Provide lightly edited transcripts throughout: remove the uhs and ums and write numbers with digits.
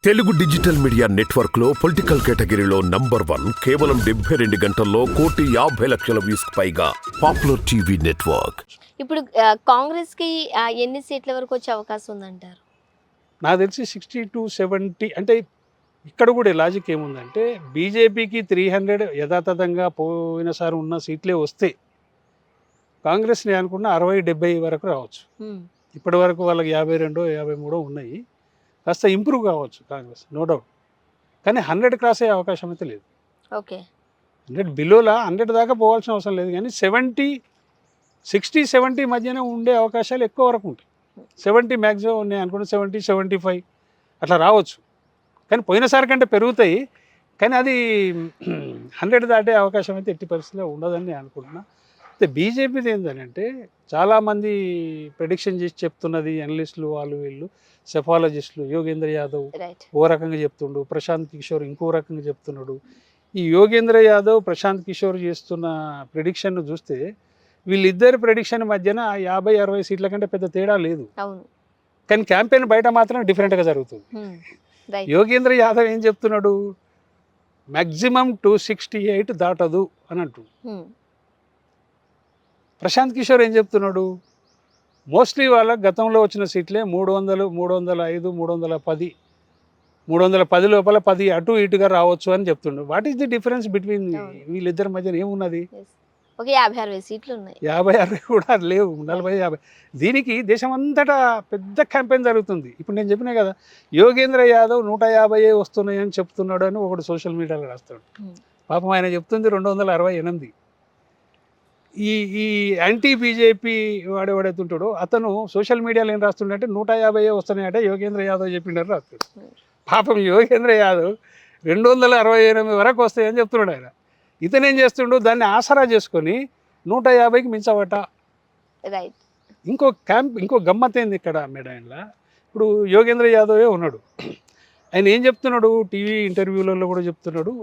Telugu digital media network లో political కేటగిరీలో number 1 కేవలం 72 గంటల్లో 1,50,00,000 వ్యూస్ పైగా పాపులర్ టీవీ నెట్వర్క్. ఇప్పుడు కాంగ్రెస్ కి ఎన్ని సీట్ల వరకు వచ్చే అవకాశం ఉందంటారు? నాకు తెలిసి 60-70 అంటే ఇక్కడ కూడా లాజిక్ ఏముందంటే బీజేపీకి 300 యథాతథంగా పోయినసారి ఉన్న సీట్లే వస్తే కాంగ్రెస్ నేను అనుకున్న 60-70 వరకు రావచ్చు. ఇప్పటి వరకు వాళ్ళకి 52-53 ఉన్నాయి. కాస్త ఇంప్రూవ్ కావచ్చు కాంగ్రెస్, నో డౌట్. కానీ 100 క్రాస్ అయ్యే అవకాశం అయితే లేదు. ఓకే, 100 బిలోలా 100 దాకా పోవాల్సిన అవసరం లేదు. కానీ 60-70 మధ్యన ఉండే అవకాశాలు ఎక్కువ వరకు ఉంటాయి. 70 మ్యాక్సిమం ఉన్నాయి అనుకుంటే 70-75 అట్లా రావచ్చు. కానీ పోయినసారి కంటే పెరుగుతాయి. కానీ అది 100 దాటే అవకాశం అయితే ఎట్టి పరిస్థితిలో ఉండదని నేను అనుకుంటున్నా. అయితే బీజేపీది ఏంటంటే చాలామంది ప్రెడిక్షన్ చేసి చెప్తున్నది అనలిస్టులు, వాళ్ళు వీళ్ళు సెఫాలజిస్టులు. యోగేంద్ర యాదవ్ ఓ రకంగా చెప్తుండు, ప్రశాంత్ కిషోర్ ఇంకో రకంగా చెప్తున్నాడు. ఈ యోగేంద్ర యాదవ్, ప్రశాంత్ కిషోర్ చేస్తున్న ప్రెడిక్షన్ చూస్తే వీళ్ళిద్దరి ప్రెడిక్షన్ మధ్యన 50-60 సీట్ల కంటే పెద్ద తేడా లేదు. కానీ క్యాంపెయిన్ బయట మాత్రం డిఫరెంట్గా జరుగుతుంది. యోగేంద్ర యాదవ్ ఏం చెప్తున్నాడు, మ్యాక్సిమం 268 దాటదు అని అంటు. ప్రశాంత్ కిషోర్ ఏం చెప్తున్నాడు, మోస్ట్లీ వాళ్ళ గతంలో వచ్చిన సీట్లే 300, 305, 310, 310 లోపల 10 అటు ఇటుగా రావచ్చు అని చెప్తుండు. What is the difference between వీళ్ళిద్దరి మధ్యన ఏమున్నది? ఒక 50-60 సీట్లు ఉన్నాయి. 50-60 కూడా లేవు, 40-50. దీనికి దేశం అంతటా పెద్ద క్యాంపెయిన్ జరుగుతుంది. ఇప్పుడు నేను చెప్పినా కదా, యోగేంద్ర యాదవ్ 150 వస్తున్నాయి అని చెప్తున్నాడు అని ఒకటి సోషల్ మీడియాలో రాస్తాడు. పాపం ఆయన చెప్తుంది 268. ఈ యాంటీ బీజేపీ వాడెవడైతుంటాడో అతను సోషల్ మీడియాలో ఏం రాస్తుండే, 150 వస్తున్నాయంటే యోగేంద్ర యాదవ్ చెప్పిండారు రాస్తాడు. పాపం యోగేంద్ర యాదవ్ 268 వరకు వస్తాయని చెప్తున్నాడు ఆయన. ఇతను ఏం చేస్తుండో దాన్ని ఆసరా చేసుకొని 150కి మించవట. ఇంకో గమ్మత్ ఏంది ఇక్కడ మేడంలా, ఇప్పుడు యోగేంద్ర యాదవే ఉన్నాడు. ఆయన ఏం చెప్తున్నాడు, టీవీ ఇంటర్వ్యూలలో కూడా చెప్తున్నాడు.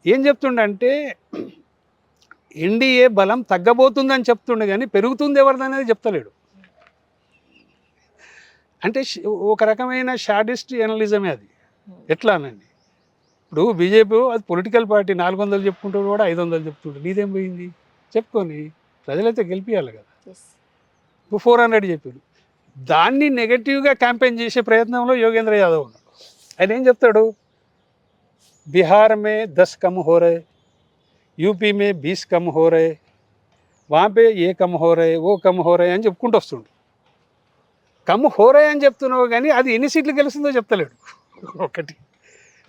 ఏం చెప్తుండంటే ఎన్డీఏ బలం తగ్గబోతుందని చెప్తుండే కానీ పెరుగుతుంది ఎవరిదనేది చెప్తలేడు. అంటే ఒక రకమైన షాడిస్ట్ ఎనలిజమే అది. ఎట్లా అనండి, ఇప్పుడు బీజేపీ అది పొలిటికల్ పార్టీ, 400 చెప్పుకుంటూ కూడా 500 చెప్తుంటాడు. నీదేం పోయింది చెప్పుకొని, ప్రజలైతే గెలిపియాలి కదా. ఇప్పుడు 400 చెప్పారు. దాన్ని నెగటివ్గా క్యాంపెయిన్ చేసే ప్రయత్నంలో యోగేంద్ర యాదవ్ ఉన్నాడు. ఆయన ఏం చెప్తాడు, बिहार में 10 कम हो रहे, యూపీ మే 20 కమ్ హో రహే, వహా పే ఏ కమ్ హో రహే, ఓ కమ్ హో రహే అని చెప్పుకుంటూ వస్తుండు. కమ్ హో రహే అని చెప్తున్నావు కానీ అది ఎన్ని సీట్లు గెలుస్తుందో చెప్తలేడు. ఒకటి.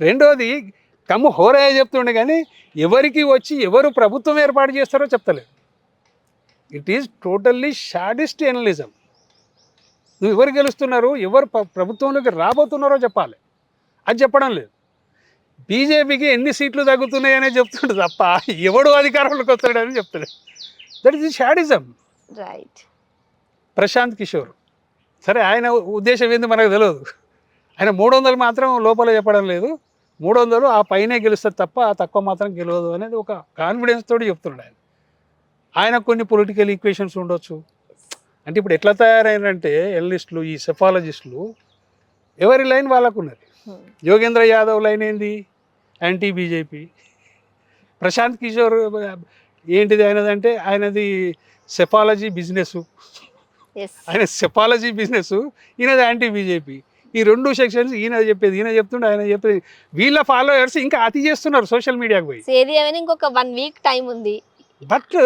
రెండోది, కమ్ హో రహే చెప్తుండే కానీ ఎవరికి వచ్చి ఎవరు ప్రభుత్వం ఏర్పాటు చేస్తారో చెప్తలేడు. It is totally sadist analysis. నువ్వు ఎవరు గెలుస్తున్నారు, ఎవరు ప్రభుత్వంలోకి రాబోతున్నారో చెప్పాలి, అది చెప్పడం లేదు. బీజేపీకి ఎన్ని సీట్లు తగ్గుతున్నాయనే చెప్తుండే తప్ప ఎవడు అధికారంలోకి వస్తాడని చెప్తాడు. That is sadism. Right. Prashant Kishor, సరే ఆయన ఉద్దేశం ఏంది మనకు తెలియదు. ఆయన 300 మాత్రం లోపల చెప్పడం లేదు. 300 ఆ పైనే గెలుస్తుంది తప్ప ఆ తక్కువ మాత్రం గెలవదు అనేది ఒక కాన్ఫిడెన్స్ తోటి చెప్తున్నాడు ఆయన. ఆయన కొన్ని పొలిటికల్ ఈక్వేషన్స్ ఉండొచ్చు. అంటే ఇప్పుడు ఎట్లా తయారైనంటే ఎనలిస్టులు, ఈ సెఫాలజిస్టులు ఎవరి లైన్ వాళ్ళకు ఉన్నది. యోగేంద్ర యాదవ్ లైన్ ఏంది, యాంటీ బీజేపీ. ప్రశాంత్ కిషోర్ ఏంటిది ఆయనదంటే ఆయనది సెఫాలజీ బిజినెస్. ఆయన సెఫాలజీ బిజినెస్, ఈయనది యాంటీ బీజేపీ. ఈ 2 సెక్షన్స్ ఈయన చెప్పేది, ఈయన చెప్తుండే, ఆయన చెప్పేది. వీళ్ళ ఫాలోయర్స్ ఇంకా అతి చేస్తున్నారు సోషల్ మీడియాకి పోయి. ఇంకొక 1 వీక్ టైం ఉంది. బట్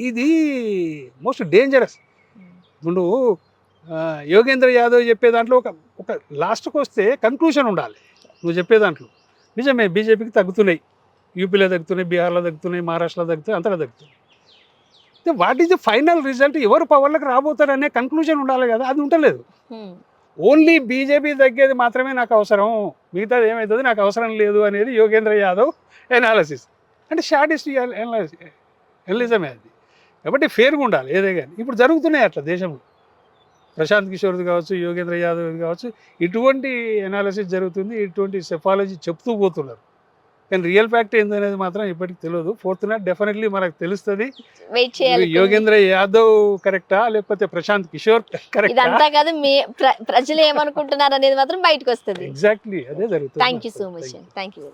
ఇది మోస్ట్ డేంజరస్. ఇప్పుడు యోగేంద్ర యాదవ్ చెప్పే దాంట్లో ఒక లాస్ట్కి వస్తే కన్క్లూషన్ ఉండాలి. నువ్వు చెప్పే దాంట్లో నిజమే బీజేపీకి తగ్గుతున్నాయి, యూపీలో తగ్గుతున్నాయి, బీహార్లో తగ్గుతున్నాయి, మహారాష్ట్రలో తగ్గుతాయి, అంతటా తగ్గుతున్నాయి. What is the final result, ఎవరు పవర్లకు రాబోతారు అనే కన్క్లూజన్ ఉండాలి కదా, అది ఉండలేదు. ఓన్లీ బీజేపీ తగ్గేది మాత్రమే నాకు అవసరం, మిగతాది ఏమవుతుంది నాకు అవసరం లేదు అనేది యోగేంద్ర యాదవ్ ఎనాలిసిస్. అంటే షార్టిస్ట్ ఎనలిజమే అది. కాబట్టి ఫేర్గా ఉండాలి ఏదే కానీ. ఇప్పుడు జరుగుతున్నాయి అట్లా దేశంలో. ప్రశాంత్ కిషోర్ది కావచ్చు, యోగేంద్ర యాదవ్ది కావచ్చు, ఇటువంటి ఎనాలిసిస్ జరుగుతుంది, ఇటువంటి సెఫాలజీ చెప్తూ పోతున్నారు. కానీ రియల్ ఫ్యాక్ట్ ఏందనేది మాత్రం ఇప్పటికి తెలియదు. 4th నాడు డెఫినెట్లీ మనకు తెలుస్తుంది. వెయిట్ చేయాలి. యోగేంద్ర యాదవ్ కరెక్టా లేకపోతే ప్రశాంత్ కిషోర్ కరెక్టా? ఇదంతా కాదు, ప్రజలు ఏమనుకుంటున్నారు అనేది మాత్రం బయటకు వస్తుంది. ఎగ్జాక్ట్లీ అదే జరుగుతుంది. Thank you so much. Thank you.